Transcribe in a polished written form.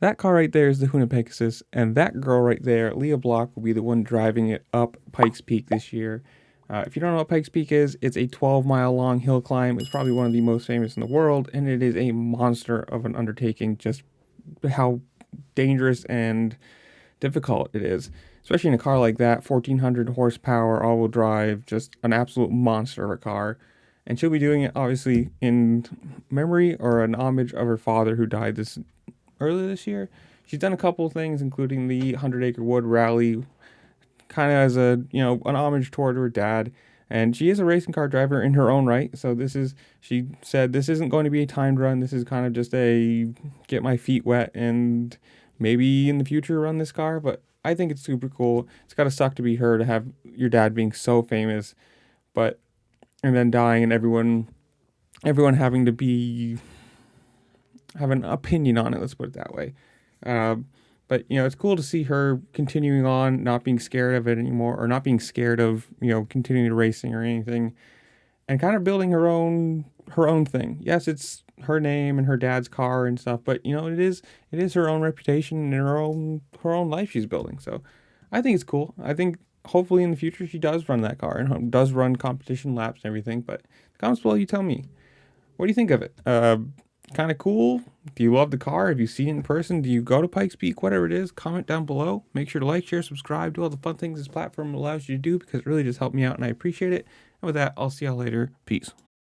That car right there is the Honipegasus, and that girl right there, Leah Block, will be the one driving it up Pikes Peak this year. If you don't know what Pikes Peak is, it's a 12-mile long hill climb. It's probably one of the most famous in the world, and it is a monster of an undertaking, just how dangerous and difficult it is. Especially in a car like that, 1400 horsepower, all-wheel drive, just an absolute monster of a car. And she'll be doing it obviously in memory or an homage of her father who died earlier this year. She's done a couple of things, including the 100 Acre Wood Rally, kind of as a, an homage toward her dad. And she is a racing car driver in her own right. So she said, this isn't going to be a timed run. This is kind of just a get my feet wet and maybe in the future run this car. But I think it's super cool. It's got to suck to be her, to have your dad being so famous, and then dying, and everyone having to have an opinion on it. Let's put it that way. But it's cool to see her continuing on, not being scared of it anymore, or not being scared of continuing to racing or anything, and kind of building her own thing. Yes, it's her name and her dad's car and stuff, but it is her own reputation and her own life she's building. So I think it's cool. I think hopefully in the future she does run that car and does run competition laps and everything. But comments below, you tell me, what do you think of it? Kind of cool. Do you love the car? Have you seen it in person? Do you go to Pikes Peak? Whatever it is, comment down below. Make sure to like, share, subscribe, do all the fun things this platform allows you to do, because it really just helped me out and I appreciate it. And with that, I'll see y'all later. Peace.